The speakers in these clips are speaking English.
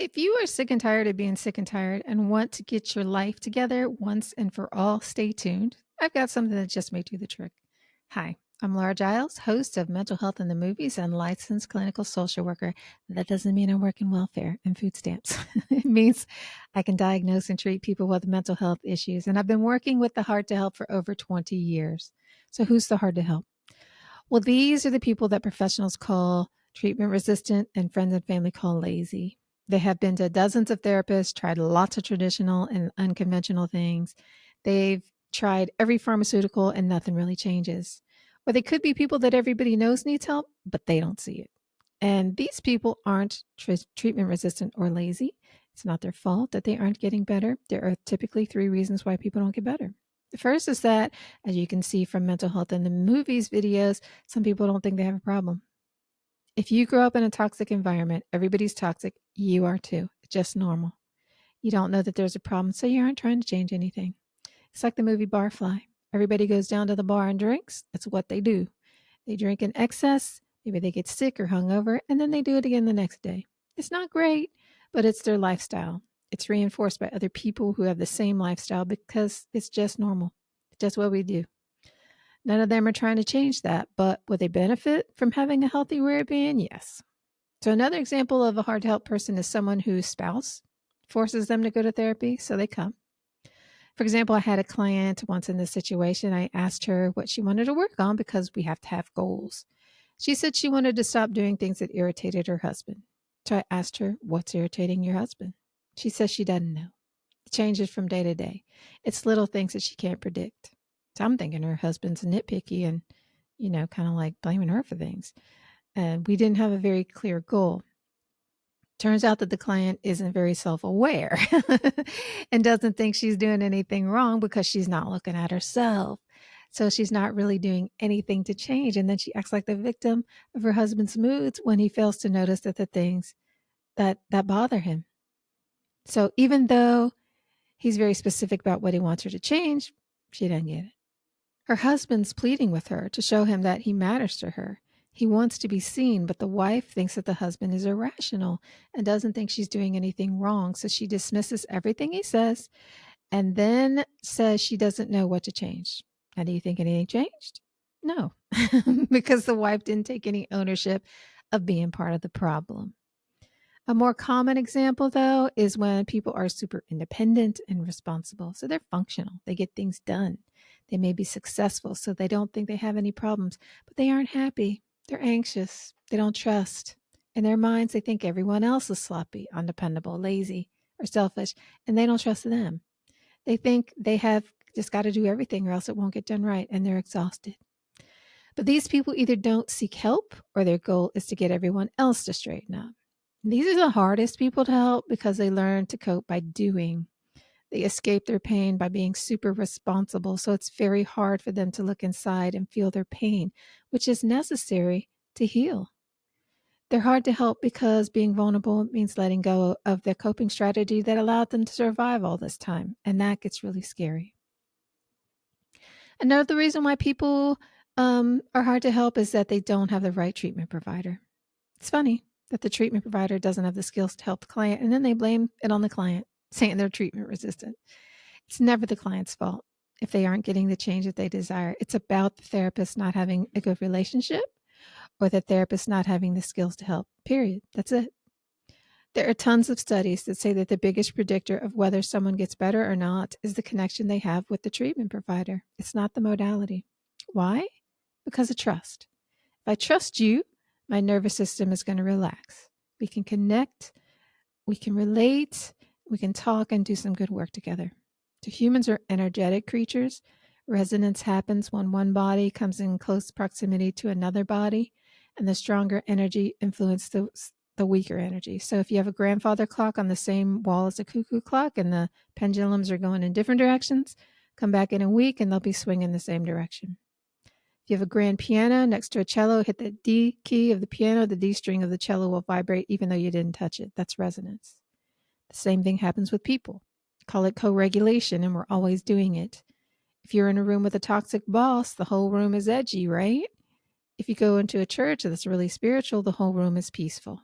If you are sick and tired of being sick and tired and want to get your life together once and for all, stay tuned. I've got something that just may do the trick. Hi, I'm Laura Giles, host of Mental Health in the Movies and licensed clinical social worker. That doesn't mean I work in welfare and food stamps. It means I can diagnose and treat people with mental health issues. And I've been working with the Hard to Help for over 20 years. So, who's the Hard to Help? Well, these are the people that professionals call treatment resistant and friends and family call lazy. They have been to dozens of therapists, tried lots of traditional and unconventional things. They've tried every pharmaceutical and nothing really changes. Or they could be people that everybody knows needs help, but they don't see it. And these people aren't treatment resistant or lazy. It's not their fault that they aren't getting better. There are typically three reasons why people don't get better. The first is that, as you can see from mental health in the movies videos, some people don't think they have a problem. If you grow up in a toxic environment, everybody's toxic, you are too. It's just normal. You don't know that there's a problem, so you aren't trying to change anything. It's like the movie Barfly. Everybody goes down to the bar and drinks. That's what they do. They drink in excess, maybe they get sick or hungover, and then they do it again the next day. It's not great, but it's their lifestyle. It's reinforced by other people who have the same lifestyle because it's just normal. It's just what we do. None of them are trying to change that, but would they benefit from having a healthy way of being? Yes. So another example of a hard to help person is someone whose spouse forces them to go to therapy, so they come. For example, I had a client once in this situation. I asked her what she wanted to work on because we have to have goals. She said she wanted to stop doing things that irritated her husband. So I asked her, what's irritating your husband? She says she doesn't know. It changes from day to day. It's little things that she can't predict. So I'm thinking her husband's nitpicky and, kind of like blaming her for things. And we didn't have a very clear goal. Turns out that the client isn't very self-aware and doesn't think she's doing anything wrong because she's not looking at herself. So she's not really doing anything to change. And then she acts like the victim of her husband's moods when he fails to notice that the things that bother him. So even though he's very specific about what he wants her to change, she doesn't get it. Her husband's pleading with her to show him that he matters to her. He wants to be seen, but the wife thinks that the husband is irrational and doesn't think she's doing anything wrong. So she dismisses everything he says and then says she doesn't know what to change. Now, do you think anything changed? No, because the wife didn't take any ownership of being part of the problem. A more common example, though, is when people are super independent and responsible. So they're functional, they get things done. They may be successful, so they don't think they have any problems, but they aren't happy. They're anxious. They don't trust. In their minds, they think everyone else is sloppy, undependable, lazy, or selfish, and they don't trust them. They think they have just got to do everything or else it won't get done right, and they're exhausted. But these people either don't seek help or their goal is to get everyone else to straighten up. These are the hardest people to help because they learn to cope by doing. They escape their pain by being super responsible. So it's very hard for them to look inside and feel their pain, which is necessary to heal. They're hard to help because being vulnerable means letting go of their coping strategy that allowed them to survive all this time. And that gets really scary. Another reason why people are hard to help is that they don't have the right treatment provider. It's funny that the treatment provider doesn't have the skills to help the client, and then they blame it on the client, saying they're treatment resistant. It's never the client's fault if they aren't getting the change that they desire. It's about the therapist not having a good relationship or the therapist not having the skills to help, period. That's it. There are tons of studies that say that the biggest predictor of whether someone gets better or not is the connection they have with the treatment provider. It's not the modality. Why? Because of trust. If I trust you, my nervous system is going to relax. We can connect, we can relate, we can talk and do some good work together. So humans are energetic creatures. Resonance happens when one body comes in close proximity to another body, and the stronger energy influences the weaker energy. So if you have a grandfather clock on the same wall as a cuckoo clock and the pendulums are going in different directions, come back in a week and they'll be swinging the same direction. If you have a grand piano next to a cello, hit the D key of the piano, the D string of the cello will vibrate even though you didn't touch it. That's resonance. The same thing happens with people. Call it co-regulation, and we're always doing it. If you're in a room with a toxic boss, the whole room is edgy, right? If you go into a church that's really spiritual, the whole room is peaceful.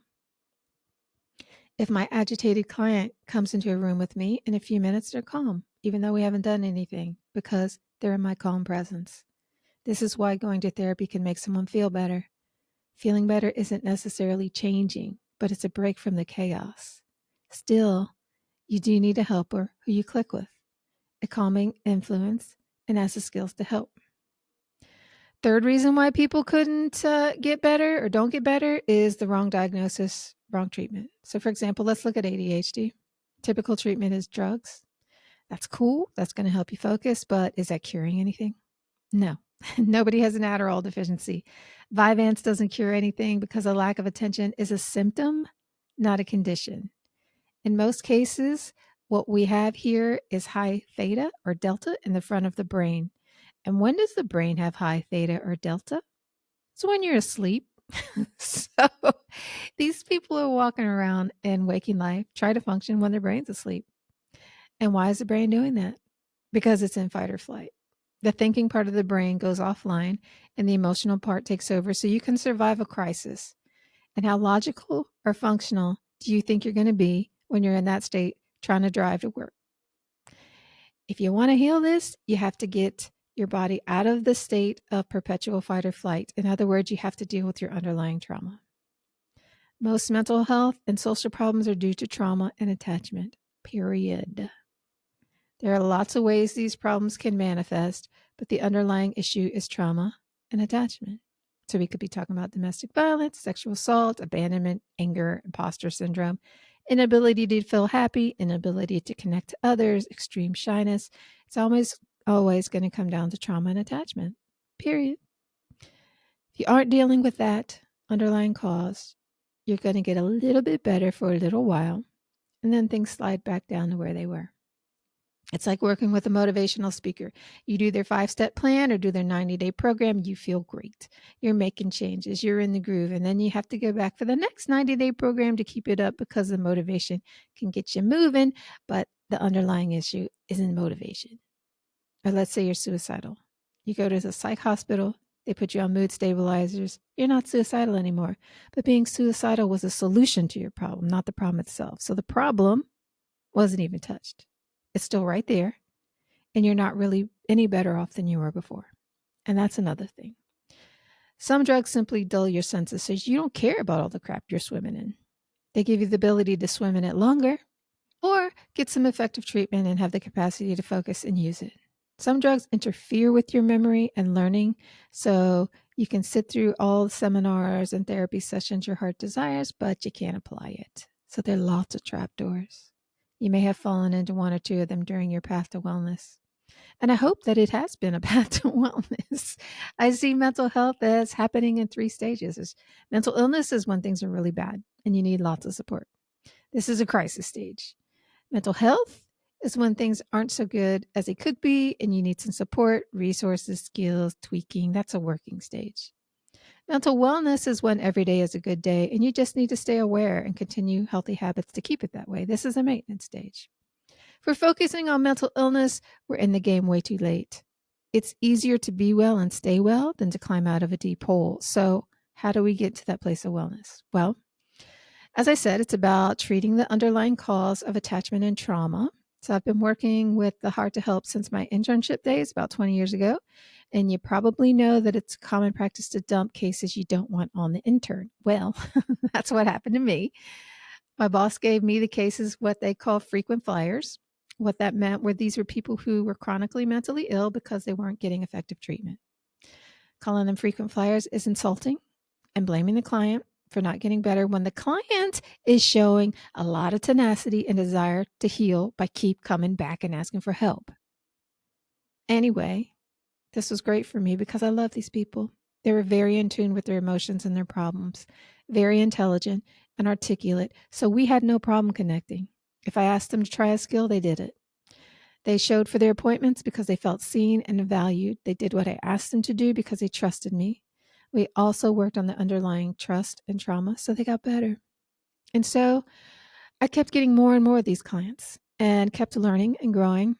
If my agitated client comes into a room with me, in a few minutes they're calm, even though we haven't done anything, because they're in my calm presence. This is why going to therapy can make someone feel better. Feeling better isn't necessarily changing, but it's a break from the chaos. Still, you do need a helper who you click with, a calming influence, and has the skills to help. Third reason why people couldn't get better or don't get better is the wrong diagnosis, wrong treatment. So, for example, let's look at ADHD. Typical treatment is drugs. That's cool. That's going to help you focus, but is that curing anything? No. Nobody has an Adderall deficiency. Vyvanse doesn't cure anything because a lack of attention is a symptom, not a condition. In most cases, what we have here is high theta or delta in the front of the brain. And when does the brain have high theta or delta? It's when you're asleep. So these people are walking around in waking life, try to function when their brain's asleep. And why is the brain doing that? Because it's in fight or flight. The thinking part of the brain goes offline and the emotional part takes over so you can survive a crisis. And how logical or functional do you think you're going to be when you're in that state trying to drive to work? If you want to heal this, you have to get your body out of the state of perpetual fight or flight. In other words, you have to deal with your underlying trauma. Most mental health and social problems are due to trauma and attachment, period. There are lots of ways these problems can manifest, but the underlying issue is trauma and attachment. So we could be talking about domestic violence, sexual assault, abandonment, anger, imposter syndrome, inability to feel happy, inability to connect to others, extreme shyness. It's always going to come down to trauma and attachment, period. If you aren't dealing with that underlying cause, you're going to get a little bit better for a little while, and then things slide back down to where they were. It's like working with a motivational speaker. You do their 5-step plan or do their 90-day program, you feel great. You're making changes, you're in the groove, and then you have to go back for the next 90-day program to keep it up because the motivation can get you moving, but the underlying issue isn't motivation. Or let's say you're suicidal. You go to the psych hospital, they put you on mood stabilizers. You're not suicidal anymore, but being suicidal was a solution to your problem, not the problem itself. So the problem wasn't even touched. It's still right there, and you're not really any better off than you were before. And that's another thing. Some drugs simply dull your senses so you don't care about all the crap you're swimming in. They give you the ability to swim in it longer or get some effective treatment and have the capacity to focus and use it. Some drugs interfere with your memory and learning, so you can sit through all the seminars and therapy sessions your heart desires, but you can't apply it. So there are lots of trapdoors. You may have fallen into one or two of them during your path to wellness. And I hope that it has been a path to wellness. I see mental health as happening in 3 stages. Mental illness is when things are really bad and you need lots of support. This is a crisis stage. Mental health is when things aren't so good as they could be and you need some support, resources, skills, tweaking. That's a working stage. Mental wellness is when every day is a good day and you just need to stay aware and continue healthy habits to keep it that way. This is a maintenance stage. For focusing on mental illness, we're in the game way too late. It's easier to be well and stay well than to climb out of a deep hole. So, how do we get to that place of wellness? Well, as I said, it's about treating the underlying cause of attachment and trauma. So I've been working with the Heart to Help since my internship days about 20 years ago. And you probably know that it's common practice to dump cases you don't want on the intern. Well, that's what happened to me. My boss gave me the cases, what they call frequent flyers. What that meant were these were people who were chronically mentally ill because they weren't getting effective treatment. Calling them frequent flyers is insulting and blaming the client for not getting better when the client is showing a lot of tenacity and desire to heal by keep coming back and asking for help. Anyway, this was great for me because I love these people. They were very in tune with their emotions and their problems, very intelligent and articulate. So we had no problem connecting. If I asked them to try a skill, they did it. They showed for their appointments because they felt seen and valued. They did what I asked them to do because they trusted me. We also worked on the underlying trust and trauma, so they got better. And so I kept getting more and more of these clients and kept learning and growing.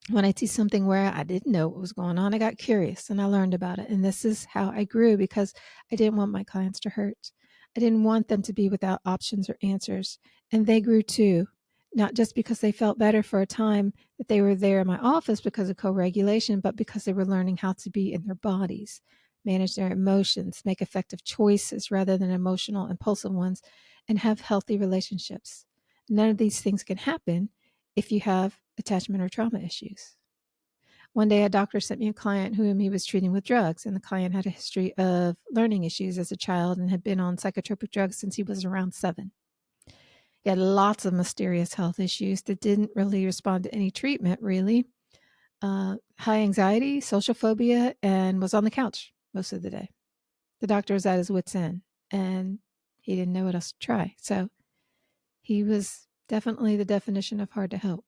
When I see something where I didn't know what was going on, I got curious and I learned about it. And this is how I grew because I didn't want my clients to hurt. I didn't want them to be without options or answers. And they grew too, not just because they felt better for a time that they were there in my office because of co regulation, but because they were learning how to be in their bodies, manage their emotions, make effective choices rather than emotional, impulsive ones, and have healthy relationships. None of these things can happen if you have attachment or trauma issues. One day, a doctor sent me a client whom he was treating with drugs, and the client had a history of learning issues as a child and had been on psychotropic drugs since he was around 7. He had lots of mysterious health issues that didn't really respond to any treatment, really. High anxiety, social phobia, and was on the couch most of the day. The doctor was at his wit's end, and he didn't know what else to try. So he was definitely the definition of hard to help.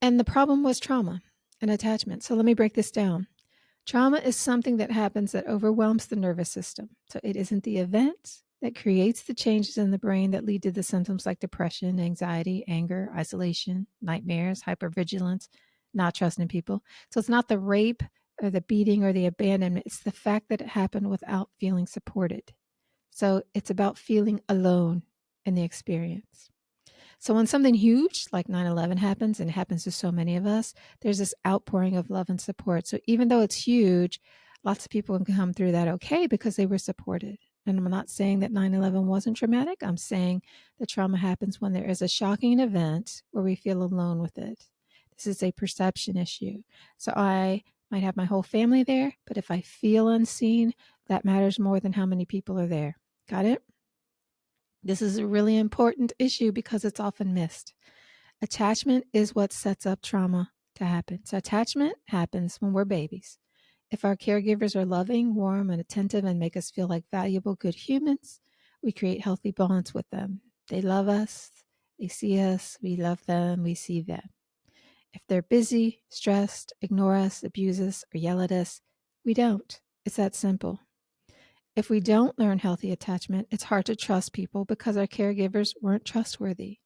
And the problem was trauma and attachment. So let me break this down. Trauma is something that happens that overwhelms the nervous system. So it isn't the event that creates the changes in the brain that lead to the symptoms like depression, anxiety, anger, isolation, nightmares, hypervigilance, not trusting people. So it's not the rape or the beating or the abandonment. It's the fact that it happened without feeling supported. So it's about feeling alone in the experience. So when something huge like 9/11 happens, and it happens to so many of us, there's this outpouring of love and support. So even though it's huge, lots of people can come through that okay because they were supported. And I'm not saying that 9/11 wasn't traumatic. I'm saying that trauma happens when there is a shocking event where we feel alone with it. This is a perception issue. So I might have my whole family there, but if I feel unseen, that matters more than how many people are there. Got it? This is a really important issue because it's often missed. Attachment is what sets up trauma to happen. So, attachment happens when we're babies. If our caregivers are loving, warm, and attentive and make us feel like valuable, good humans, we create healthy bonds with them. They love us, they see us, we love them, we see them. If they're busy, stressed, ignore us, abuse us, or yell at us, we don't. It's that simple. If we don't learn healthy attachment, it's hard to trust people because our caregivers weren't trustworthy.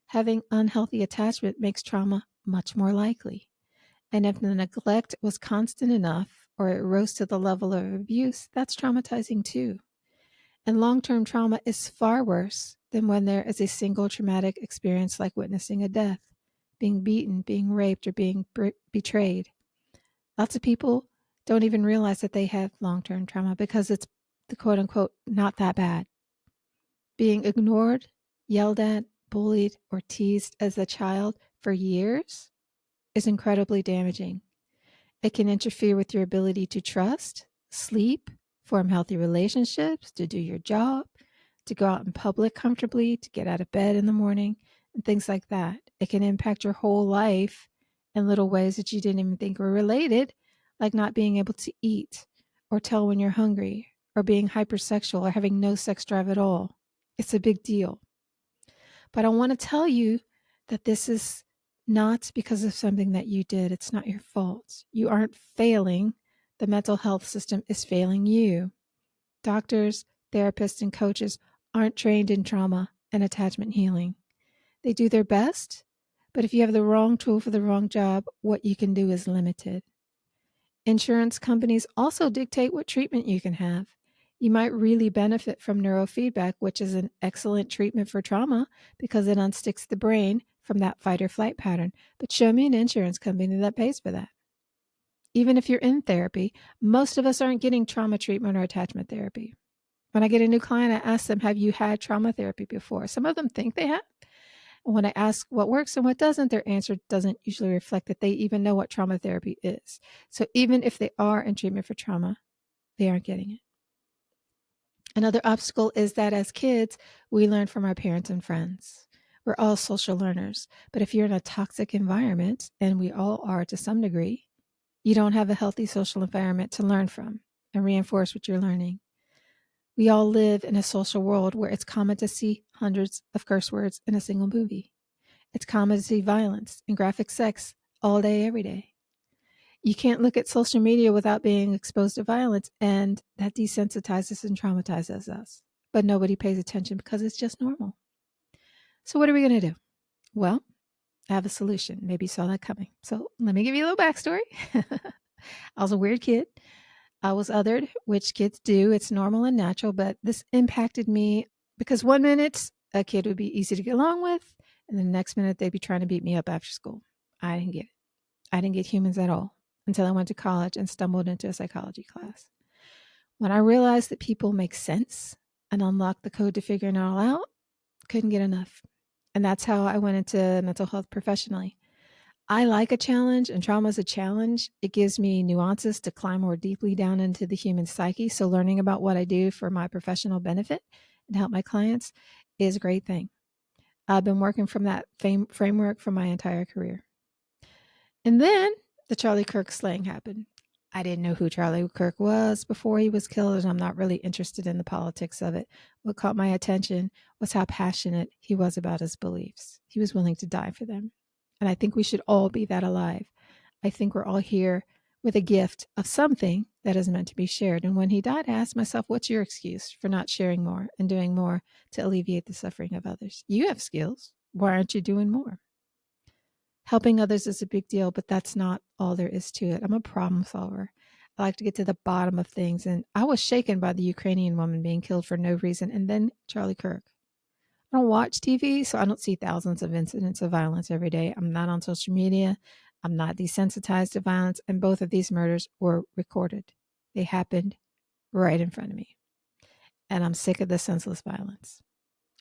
Having unhealthy attachment makes trauma much more likely. And if the neglect was constant enough or it rose to the level of abuse, that's traumatizing too. And long term trauma is far worse than when there is a single traumatic experience like witnessing a death, being beaten, being raped, or being betrayed. Lots of people don't even realize that they have long term trauma because it's the quote unquote not that bad. Being ignored, yelled at, bullied, or teased as a child for years is incredibly damaging. It can interfere with your ability to trust, sleep, form healthy relationships, to do your job, to go out in public comfortably, to get out of bed in the morning, and things like that. It can impact your whole life in little ways that you didn't even think were related, like not being able to eat or tell when you're hungry, or being hypersexual or having no sex drive at all. It's a big deal. But I want to tell you that this is not because of something that you did. It's not your fault. You aren't failing. The mental health system is failing you. Doctors, therapists, and coaches aren't trained in trauma and attachment healing. They do their best, but if you have the wrong tool for the wrong job, what you can do is limited. Insurance companies also dictate what treatment you can have. You might really benefit from neurofeedback, which is an excellent treatment for trauma because it unsticks the brain from that fight or flight pattern. But show me an insurance company that pays for that. Even if you're in therapy, most of us aren't getting trauma treatment or attachment therapy. When I get a new client, I ask them, have you had trauma therapy before? Some of them think they have. And when I ask what works and what doesn't, their answer doesn't usually reflect that they even know what trauma therapy is. So even if they are in treatment for trauma, they aren't getting it. Another obstacle is that as kids, we learn from our parents and friends. We're all social learners. But if you're in a toxic environment, and we all are to some degree, you don't have a healthy social environment to learn from and reinforce what you're learning. We all live in a social world where it's common to see hundreds of curse words in a single movie. It's common to see violence and graphic sex all day, every day. You can't look at social media without being exposed to violence, and that desensitizes and traumatizes us. But nobody pays attention because it's just normal. So what are we going to do? Well, I have a solution. Maybe you saw that coming. So let me give you a little backstory. I was a weird kid. I was othered, which kids do. It's normal and natural, but this impacted me because one minute a kid would be easy to get along with, and the next minute they'd be trying to beat me up after school. I didn't get it. I didn't get humans at all until I went to college and stumbled into a psychology class. When I realized that people make sense and unlock the code to figuring it all out, couldn't get enough. And that's how I went into mental health professionally. I like a challenge, and trauma is a challenge. It gives me nuances to climb more deeply down into the human psyche. So, learning about what I do for my professional benefit and help my clients is a great thing. I've been working from that framework for my entire career. And then the Charlie Kirk slaying happened. I didn't know who Charlie Kirk was before he was killed, and I'm not really interested in the politics of it. What caught my attention was how passionate he was about his beliefs. He was willing to die for them. And I think we should all be that alive. I think we're all here with a gift of something that is meant to be shared. And when he died, I asked myself, what's your excuse for not sharing more and doing more to alleviate the suffering of others? You have skills. Why aren't you doing more? Helping others is a big deal, but that's not all there is to it. I'm a problem solver. I like to get to the bottom of things. And I was shaken by the Ukrainian woman being killed for no reason. And then Charlie Kirk. I don't watch TV, so I don't see thousands of incidents of violence every day. I'm not on social media. I'm not desensitized to violence. And both of these murders were recorded. They happened right in front of me. And I'm sick of the senseless violence.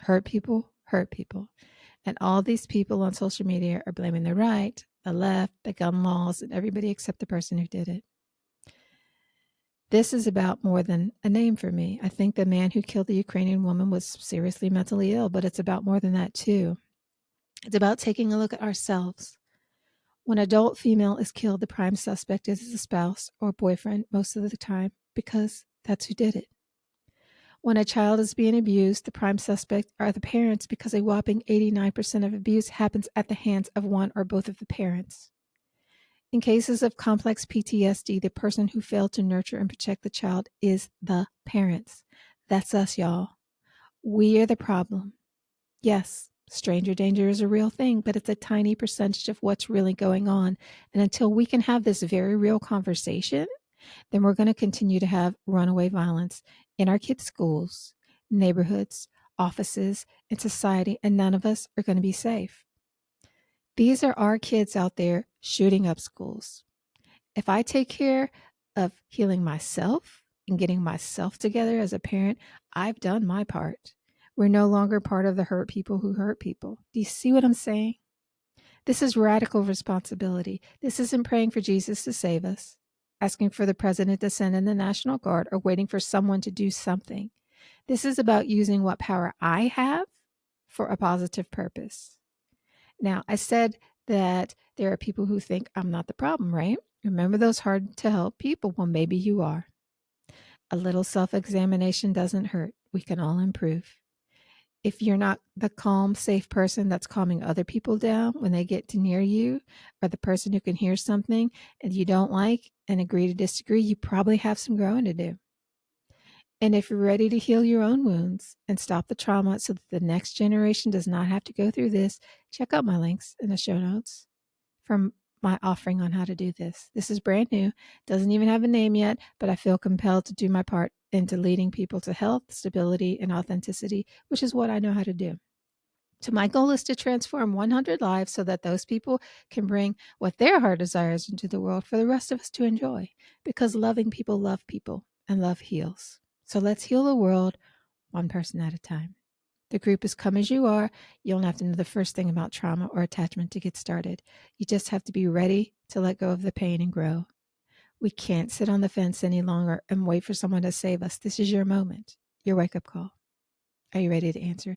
Hurt people, hurt people. And all these people on social media are blaming the right, the left, the gun laws, and everybody except the person who did it. This is about more than a name for me. I think the man who killed the Ukrainian woman was seriously mentally ill, but it's about more than that too. It's about taking a look at ourselves. When an adult female is killed, the prime suspect is a spouse or boyfriend most of the time because that's who did it. When a child is being abused, the prime suspect are the parents because a whopping 89% of abuse happens at the hands of one or both of the parents. In cases of complex PTSD, the person who failed to nurture and protect the child is the parents. That's us, y'all. We are the problem. Yes, stranger danger is a real thing, but it's a tiny percentage of what's really going on. And until we can have this very real conversation, then we're going to continue to have runaway violence in our kids' schools, neighborhoods, offices, and society, and none of us are going to be safe. These are our kids out there shooting up schools. If I take care of healing myself and getting myself together as a parent, I've done my part. We're no longer part of the hurt people who hurt people. Do you see what I'm saying? This is radical responsibility. This isn't praying for Jesus to save us, asking for the president to send in the National Guard, or waiting for someone to do something. This is about using what power I have for a positive purpose. Now, I said that there are people who think I'm not the problem, right? Remember those hard to help people? Well, maybe you are. A little self-examination doesn't hurt. We can all improve. If you're not the calm, safe person that's calming other people down when they get to near you, or the person who can hear something and you don't like and agree to disagree, you probably have some growing to do. And if you're ready to heal your own wounds and stop the trauma so that the next generation does not have to go through this, check out my links in the show notes from my offering on how to do this. This is brand new, doesn't even have a name yet, but I feel compelled to do my part into leading people to health, stability, and authenticity, which is what I know how to do. So my goal is to transform 100 lives so that those people can bring what their heart desires into the world for the rest of us to enjoy, because loving people love people and love heals. So let's heal the world one person at a time. The group is Come As You Are. You don't have to know the first thing about trauma or attachment to get started. You just have to be ready to let go of the pain and grow. We can't sit on the fence any longer and wait for someone to save us. This is your moment, your wake-up call. Are you ready to answer?